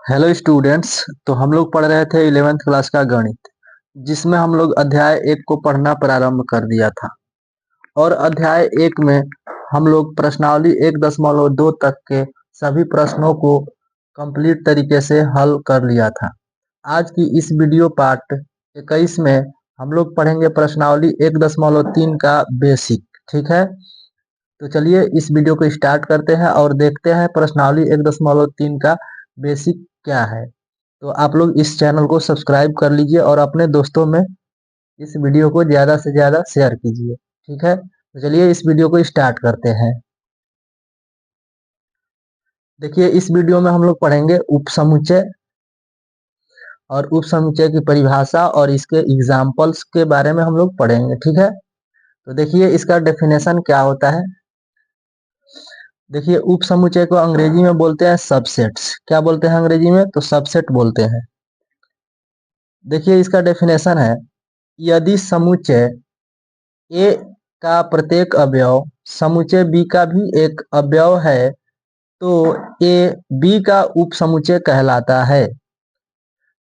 Hello students. तो हम लोग पढ़ रहे थे 11th क्लास का गणित, जिसमें हम लोग अध्याय 1 को पढ़ना प्रारंभ कर दिया था। और अध्याय 1 में हम लोग प्रश्नावली 1.2 तक के सभी प्रश्नों को कंप्लीट तरीके से हल कर लिया था। आज की इस वीडियो पार्ट 21 में हम लोग पढ़ेंगे प्रश्नावली 1.3 का बेसिक। ठीक है, तो चलिए इस वीडियो को स्टार्ट करते हैं और देखते हैं प्रश्नावली 1.3 का बेसिक क्या है। तो आप लोग इस चैनल को सब्सक्राइब कर लीजिए और अपने दोस्तों में इस वीडियो को ज़्यादा से ज़्यादा शेयर कीजिए। ठीक है, तो चलिए इस वीडियो को स्टार्ट करते हैं। देखिए, इस वीडियो में हम लोग पढ़ेंगे उपसमुच्चय और उपसमुच्चय की परिभाषा और इसके एग्जाम्पल्स के बारे में हम लोग पढ़ेंगे। ठीक है, तो देखिए इसका डेफिनेशन क्या होता है। देखिए, उपसमुच्चय को अंग्रेजी में बोलते हैं सबसेट्स। क्या बोलते हैं अंग्रेजी में? तो सबसेट बोलते हैं। देखिए इसका डेफिनेशन है, यदि समुच्चय ए का प्रत्येक अवयव समुच्चय बी का भी एक अवयव है तो ए बी का उपसमुच्चय कहलाता है।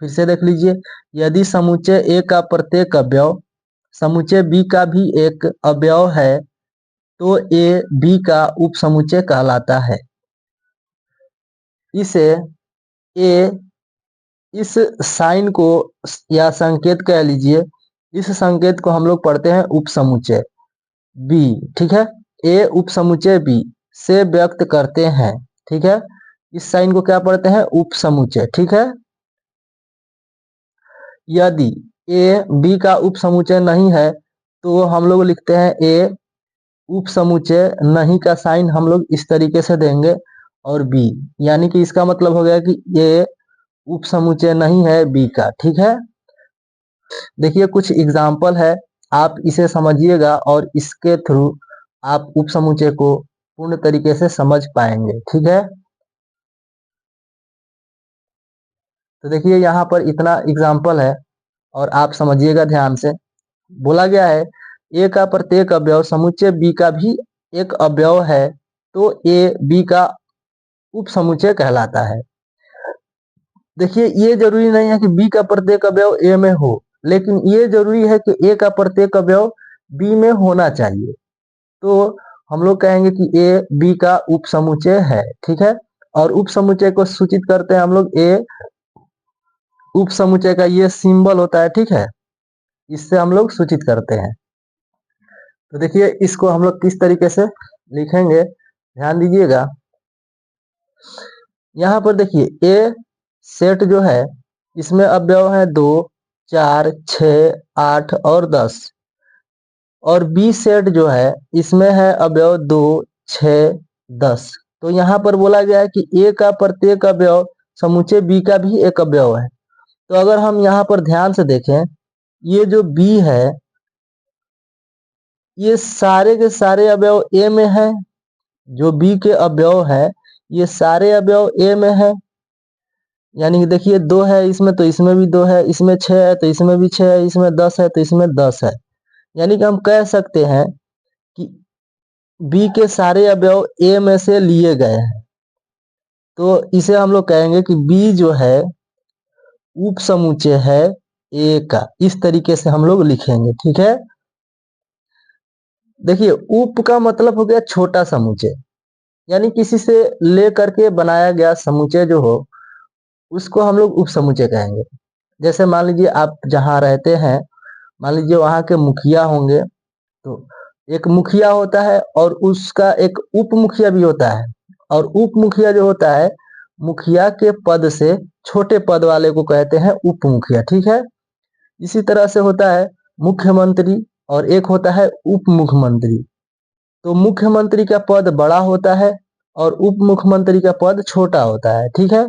फिर से देख लीजिए, यदि समुच्चय ए का प्रत्येक अवयव समुच्चय बी का भी एक अवयव है तो ए बी का उपसमुच्चय कहलाता है। इसे ए इस साइन को या संकेत कह लीजिए, इस संकेत को हम लोग पढ़ते हैं उपसमुच्चय बी। ठीक है, ए उपसमुच्चय बी से व्यक्त करते हैं। ठीक है, इस साइन को क्या पढ़ते हैं? उपसमुच्चय। ठीक है, यदि ए बी का उपसमुच्चय नहीं है तो हम लोग लिखते हैं ए उपसमुच्चय नहीं का साइन हम लोग इस तरीके से देंगे और बी, यानी कि इसका मतलब हो गया कि ये उपसमुच्चय नहीं है बी का। ठीक है, देखिए कुछ एग्जाम्पल है, आप इसे समझिएगा और इसके थ्रू आप उपसमुच्चय को पूर्ण तरीके से समझ पाएंगे। ठीक है, तो देखिए यहाँ पर इतना एग्जाम्पल है और आप समझिएगा ध्यान से। बोला गया है ए का प्रत्येक अवयव समुच्चय बी का भी एक अवयव है तो ए बी का उपसमुच्चय कहलाता है। देखिए ये जरूरी नहीं है कि बी का प्रत्येक अवयव ए में हो, लेकिन ये जरूरी है कि ए का प्रत्येक अवयव बी में होना चाहिए। तो हम लोग कहेंगे कि ए बी का उपसमुच्चय है। ठीक है, और उपसमुच्चय को सूचित करते हैं हम लोग ए उपसमुच्चय का ये सिंबल होता है। ठीक है, इससे हम लोग सूचित करते हैं। तो देखिए इसको हम लोग किस तरीके से लिखेंगे, ध्यान दीजिएगा। यहाँ पर देखिए ए सेट जो है इसमें अवयव है 2, 4, 6, 8 और 10, और बी सेट जो है इसमें है अवयव 2, 6, 10। तो यहाँ पर बोला गया है कि ए का प्रत्येक अवयव समुच्चय बी का भी एक अवयव है। तो अगर हम यहाँ पर ध्यान से देखें, ये जो बी है ये सारे के सारे अवयव ए में है। जो बी के अवयव है ये सारे अवयव ए में है, यानी कि देखिए 2 है इसमें तो इसमें भी 2 है, इसमें 6 है तो इसमें भी 6 है, इसमें 10 है तो इसमें 10 है। यानी कि हम कह सकते हैं कि बी के सारे अवयव ए में से लिए गए हैं। तो इसे हम लोग कहेंगे कि बी जो है उपसमुच्चय है ए का। इस तरीके से हम लोग लिखेंगे। ठीक है, देखिए उप का मतलब हो गया छोटा समुच्चय, यानी किसी से ले करके बनाया गया समुच्चय जो हो उसको हम लोग उपसमुच्चय कहेंगे। जैसे मान लीजिए आप जहाँ रहते हैं, मान लीजिए वहाँ के मुखिया होंगे, तो एक मुखिया होता है और उसका एक उप मुखिया भी होता है, और उप मुखिया जो होता है मुखिया के पद से छोटे पद वाले को कहते हैं उप मुखिया। ठीक है, इसी तरह से होता है मुख्यमंत्री और एक होता है उप मुख्यमंत्री। तो मुख्यमंत्री का पद बड़ा होता है और उप मुख्यमंत्री का पद छोटा होता है। ठीक है,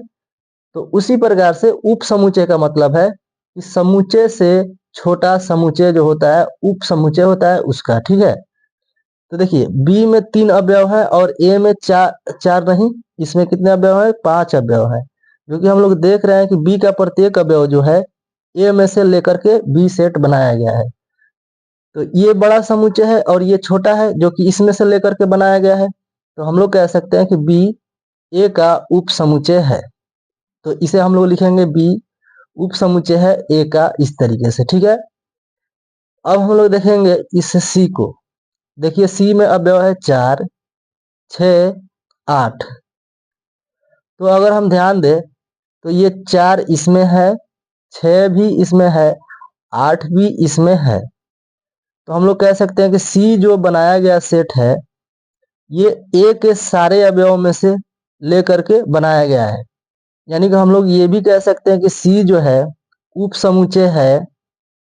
तो उसी प्रकार से उप समुच्चय का मतलब है कि समुच्चय से छोटा समुच्चय जो होता है उप समुच्चय होता है उसका। ठीक है, तो देखिए बी में 3 अवयव है और ए में चार नहीं, इसमें कितने अवयव है? 5 अवयव है। जो कि हम लोग देख रहे हैं कि बी का प्रत्येक अवयव जो है ए में से लेकर के बी सेट बनाया गया है। तो ये बड़ा समुच्चय है और ये छोटा है जो कि इसमें से लेकर के बनाया गया है। तो हम लोग कह सकते हैं कि बी ए का उप समुच्चय है। तो इसे हम लोग लिखेंगे बी उप समुच्चय है ए का, इस तरीके से। ठीक है, अब हम लोग देखेंगे इस सी को। देखिए सी में अवयव है 4, 6, 8। तो अगर हम ध्यान दें तो ये 4 इसमें है, 6 भी इसमें है, 8 भी इसमें है। तो हम लोग कह सकते हैं कि सी जो बनाया गया सेट है ये ए के सारे अवयवों में से लेकर के बनाया गया है। यानी कि हम लोग ये भी कह सकते हैं कि सी जो है उप समुच्चय है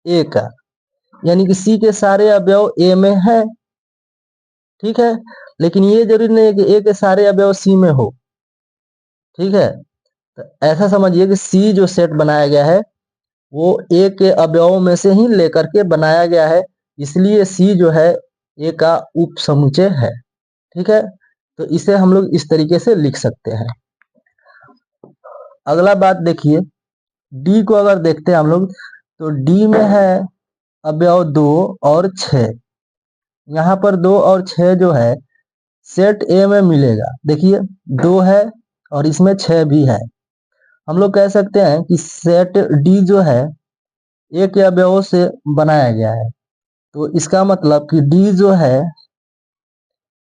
ए का, यानी कि सी के सारे अवयव ए में है। ठीक है, लेकिन ये जरूरी नहीं है कि ए के सारे अवयव सी में हो। ठीक है, तो ऐसा समझिए कि सी जो सेट बनाया गया है वो ए के अवयवों में से ही लेकर के बनाया गया है, इसलिए सी जो है ए का उप समुच्चय है। ठीक है, तो इसे हम लोग इस तरीके से लिख सकते हैं। अगला बात देखिए, डी को अगर देखते हैं हम लोग तो डी में है अवयव 2 और 6। यहाँ पर 2 और 6 जो है सेट ए में मिलेगा। देखिए 2 है और इसमें 6 भी है। हम लोग कह सकते हैं कि सेट डी जो है ए के अवयवों से बनाया गया है। तो इसका मतलब कि डी जो है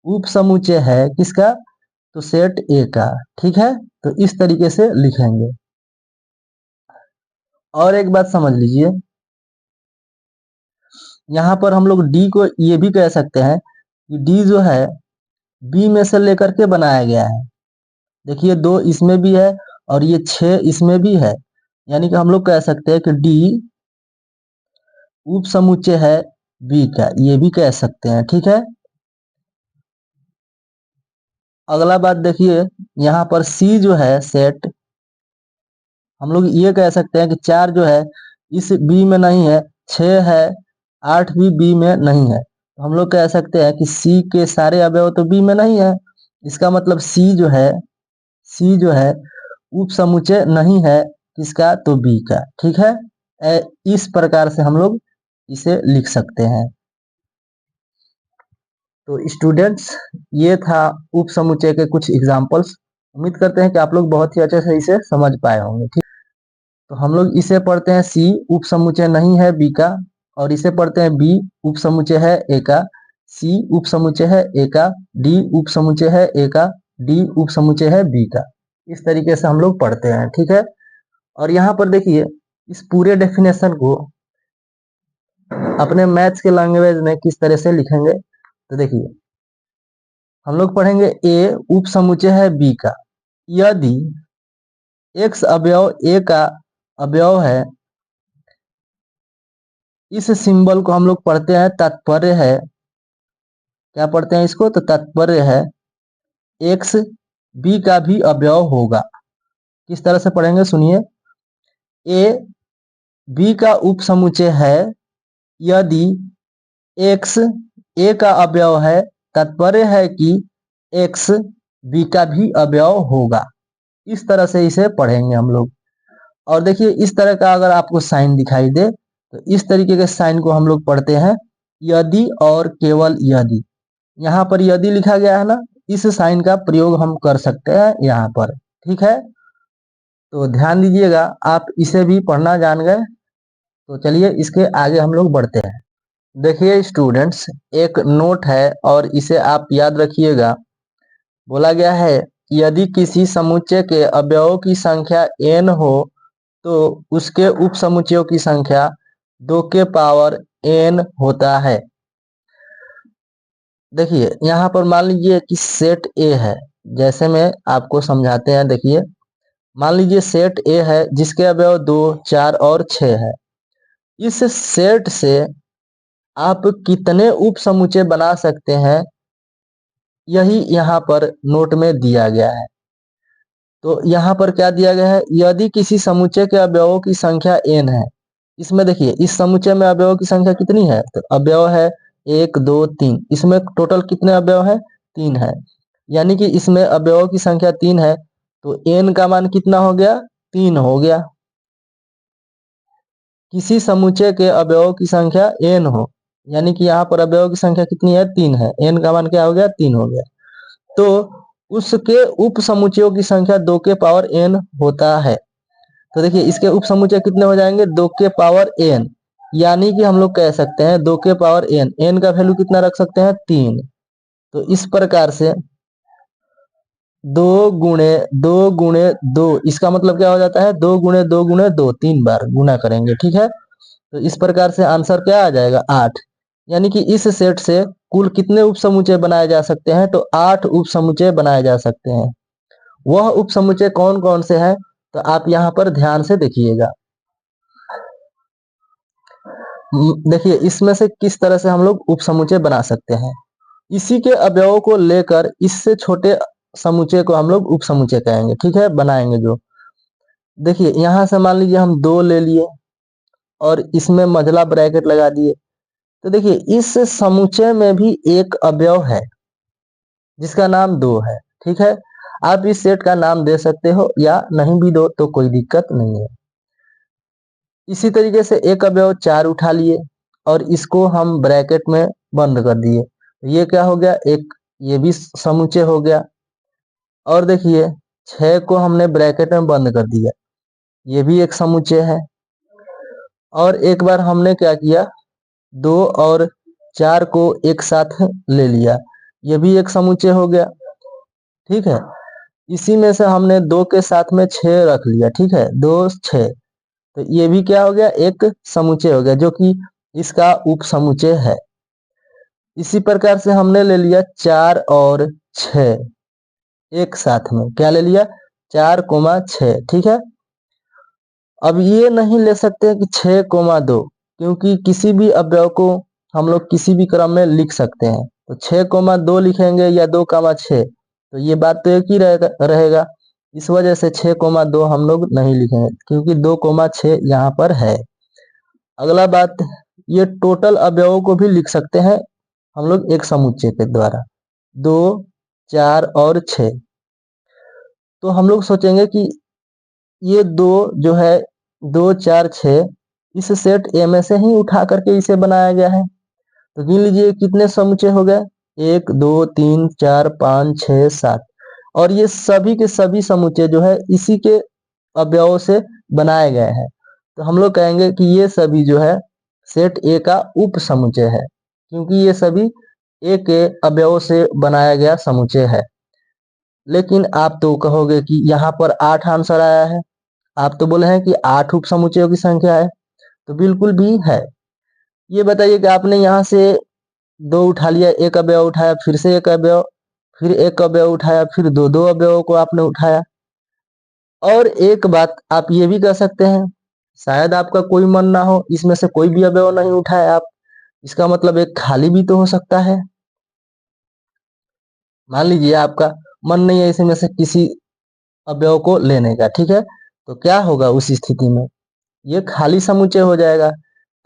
उप समुच्चय है किसका, तो सेट ए का। ठीक है, तो इस तरीके से लिखेंगे। और एक बात समझ लीजिए, यहाँ पर हम लोग डी को ये भी कह सकते हैं कि डी जो है बी में से लेकर के बनाया गया है। देखिए 2 इसमें भी है और ये 6 इसमें भी है, यानी कि हम लोग कह सकते हैं कि डी उप समुच्चय है बी का, ये भी कह सकते हैं। ठीक है, अगला बात देखिए, यहाँ पर सी जो है सेट हम लोग ये कह सकते हैं कि 4 जो है इस बी में नहीं है, 6 है, 8 भी बी में नहीं है। तो हम लोग कह सकते हैं कि सी के सारे अवयव तो बी में नहीं है, इसका मतलब सी जो है उप समुच्चय नहीं है किसका, तो बी का। ठीक है, इस प्रकार से हम लोग इसे लिख सकते हैं। तो स्टूडेंट्स, ये था उप समुच्चय के कुछ एग्जांपल्स। उम्मीद करते हैं कि आप लोग बहुत ही अच्छे से इसे समझ पाए होंगे। ठीक, तो हम लोग इसे पढ़ते हैं सी उप समुच्चय नहीं है बी का, और इसे पढ़ते हैं बी उप समुच्चय है ए का, सी उप समुच्चय है ए का, डी उप समुच्चय है ए का, डी उप समुच्चय है बी का। इस तरीके से हम लोग पढ़ते हैं। ठीक है, और यहाँ पर देखिए इस पूरे डेफिनेशन को अपने मैथ्स के लैंग्वेज में किस तरह से लिखेंगे, तो देखिए हम लोग पढ़ेंगे ए उप समुच्चय है बी का यदि x अवयव ए का अवयव है। इस सिंबल को हम लोग पढ़ते हैं तात्पर्य है, क्या पढ़ते हैं इसको, तो तात्पर्य है x b का भी अवयव होगा। किस तरह से पढ़ेंगे सुनिए, a b का उप समुच्चय है यदि x a का अवयव है, तात्पर्य है कि x b का भी अवयव होगा। इस तरह से इसे पढ़ेंगे हम लोग। और देखिए इस तरह का अगर आपको साइन दिखाई दे तो इस तरीके के साइन को हम लोग पढ़ते हैं यदि और केवल यदि। यहाँ पर यदि लिखा गया है ना, इस साइन का प्रयोग हम कर सकते हैं यहाँ पर। ठीक है, तो ध्यान दीजिएगा, आप इसे भी पढ़ना जान गए। तो चलिए इसके आगे हम लोग बढ़ते हैं। देखिए स्टूडेंट्स, एक नोट है और इसे आप याद रखिएगा। बोला गया है यदि किसी समुच्चय के अवयवों की संख्या n हो तो उसके उप समुच्चयों की संख्या 2 के पावर n होता है। देखिए यहाँ पर मान लीजिए कि सेट ए है, जैसे में आपको समझाते हैं। देखिए मान लीजिए सेट ए है जिसके अवयव 2, 4 और 6 है। इस सेट से आप कितने उप समुच्चय बना सकते हैं, यही यहाँ पर नोट में दिया गया है। तो यहाँ पर क्या दिया गया है, यदि किसी समुच्चय के अवयवों की संख्या n है। इसमें देखिए इस समुच्चय में अवयवों की संख्या कितनी है, तो अवयव है 1, 2, 3। इसमें टोटल कितने अवयव है, 3 है। यानी कि इसमें अवयवों की संख्या 3 है, तो n का मान कितना हो गया, 3 हो गया। किसी समुच्चय के अवयवों की संख्या n हो, यानी कि यहाँ पर अवयवों की संख्या कितनी है, 3 है। n का मान क्या हो गया, 3 हो गया। तो उसके उप समुच्चयों की संख्या 2 के पावर n होता है। तो देखिए इसके उप समुच्चय कितने हो जाएंगे, 2 के पावर n, यानी कि हम लोग कह सकते हैं 2 के पावर n, n का वैल्यू कितना रख सकते हैं 3। तो इस प्रकार से 2 गुणे 2, इसका मतलब क्या हो जाता है 2 गुणे 2 गुणे 2, 3 बार गुना करेंगे, ठीक है। तो इस प्रकार से आंसर क्या आ जाएगा 8। यानी कि इस सेट से कुल कितने उप समुच्चय बनाए जा सकते हैं, तो 8 उप समुच्चय बनाए जा सकते हैं। वह उप समुच्चय कौन कौन से हैं, तो आप यहाँ पर ध्यान से देखिएगा। देखिए इसमें से किस तरह से हम लोग उप समुच्चय बना सकते हैं। इसी के अवयवों को लेकर इससे छोटे समुच्चय को हम लोग उप समुच्चय कहेंगे, ठीक है, बनाएंगे जो। देखिए यहाँ से मान लीजिए हम 2 ले लिए और इसमें मझला ब्रैकेट लगा दिए। तो देखिए इस समुच्चय में भी एक अवयव है जिसका नाम 2 है, ठीक है। आप इस सेट का नाम दे सकते हो या नहीं भी दो तो कोई दिक्कत नहीं है। इसी तरीके से एक अवयव 4 उठा लिए और इसको हम ब्रैकेट में बंद कर दिए। ये क्या हो गया, एक ये भी समुच्चय हो गया। और देखिए 6 को हमने ब्रैकेट में बंद कर दिया, ये भी एक समुच्चय है। और एक बार हमने क्या किया, 2 और 4 को एक साथ ले लिया, ये भी एक समुच्चय हो गया, ठीक है। इसी में से हमने 2 के साथ में 6 रख लिया, ठीक है, 2 6, तो ये भी क्या हो गया, एक समुच्चय हो गया जो कि इसका उप समुच्चय है। इसी प्रकार से हमने ले लिया 4 और 6 एक साथ में, क्या ले लिया 4,6, ठीक है। अब ये नहीं ले सकते कि 6,2, क्योंकि किसी भी अवयव को हम लोग किसी भी क्रम में लिख सकते हैं। तो 6,2 लिखेंगे या 2,6, तो ये बात तो एक ही रहेगा। इस वजह से 6,2 हम लोग नहीं लिखेंगे, क्योंकि 2,6 यहाँ पर है। अगला बात, ये टोटल अवयवों को भी लिख सकते हैं हम लोग एक समुच्चय के द्वारा, 2 4 और 6। तो हम लोग सोचेंगे कि ये 2 जो है 2 4 6 इस सेट ए में से ही उठा करके इसे बनाया गया है। तो गिन लीजिए कितने समुच्चय हो गए, 1 2 3 4 5 6 7, और ये सभी के सभी समुच्चय जो है इसी के अवयवों से बनाए गए हैं। तो हम लोग कहेंगे कि ये सभी जो है सेट ए का उप समुच्चय है, क्योंकि ये सभी ए के अवयवों से बनाया गया समुच्चय है। लेकिन आप तो कहोगे कि यहाँ पर 8 आंसर आया है, आप तो बोले हैं कि 8 उप समुच्चयों की संख्या है, तो बिल्कुल भी है। ये बताइए कि आपने यहाँ से 2 उठा लिया, एक अवयव उठाया, फिर से एक अवयव, फिर एक अवयव उठाया, फिर 2 अवयवों को आपने उठाया। और एक बात आप ये भी कह सकते हैं, शायद आपका कोई मन ना हो, इसमें से कोई भी अवयव नहीं उठाए आप, इसका मतलब एक खाली भी तो हो सकता है। मान लीजिए आपका मन नहीं है इसमें से किसी अवयव को लेने का, ठीक है, तो क्या होगा उस स्थिति में, ये खाली समुच्चय हो जाएगा।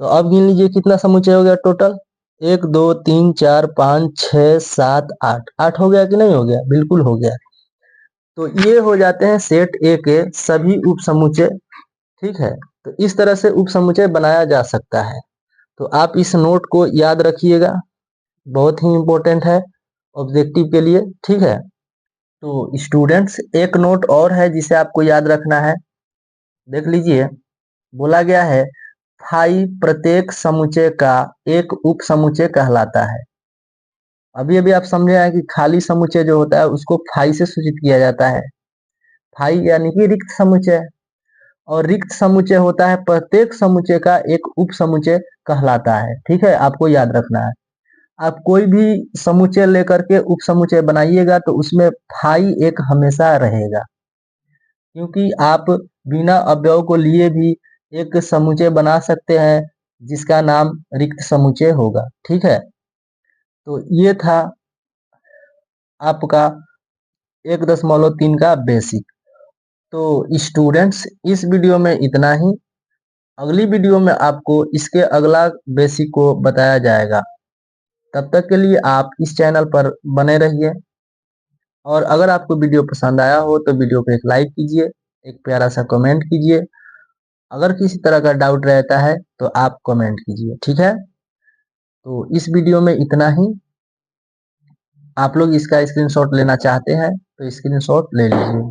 तो अब गिन लीजिए कितना समुच्चय हो गया टोटल, 1 2 3 4 5 6 7 8, 8 हो गया कि नहीं हो गया, बिल्कुल हो गया। तो ये हो जाते हैं सेट ए के सभी उप समुच्चय, ठीक है। तो इस तरह से उप समुच्चय बनाया जा सकता है। तो आप इस नोट को याद रखिएगा, बहुत ही इंपॉर्टेंट है ऑब्जेक्टिव के लिए, ठीक है। तो स्टूडेंट्स एक नोट और है जिसे आपको याद रखना है, देख लीजिए। बोला गया है फाई प्रत्येक समुच्चय का एक उप समुच्चय कहलाता है। अभी अभी आप समझे हैं कि खाली समुच्चय जो होता है उसको फाई से सूचित किया जाता है। फाई यानी कि रिक्त समुच्चय, और रिक्त समुच्चय होता है प्रत्येक समुच्चय का एक उप समुच्चय कहलाता है, ठीक है, आपको याद रखना है। आप कोई भी समुच्चय लेकर के उप समुच्चय बनाइएगा तो उसमें फाई एक हमेशा रहेगा, क्योंकि आप बिना अवयव को लिए भी एक समुच्चय बना सकते हैं जिसका नाम रिक्त समुच्चय होगा, ठीक है। तो ये था आपका 1.3 का बेसिक। तो स्टूडेंट्स इस वीडियो में इतना ही, अगली वीडियो में आपको इसके अगला बेसिक को बताया जाएगा। तब तक के लिए आप इस चैनल पर बने रहिए, और अगर आपको वीडियो पसंद आया हो तो वीडियो को एक लाइक कीजिए, एक प्यारा सा कमेंट कीजिए। अगर किसी तरह का डाउट रहता है तो आप कमेंट कीजिए, ठीक है। तो इस वीडियो में इतना ही। आप लोग इसका स्क्रीनशॉट लेना चाहते हैं तो स्क्रीनशॉट ले लीजिए।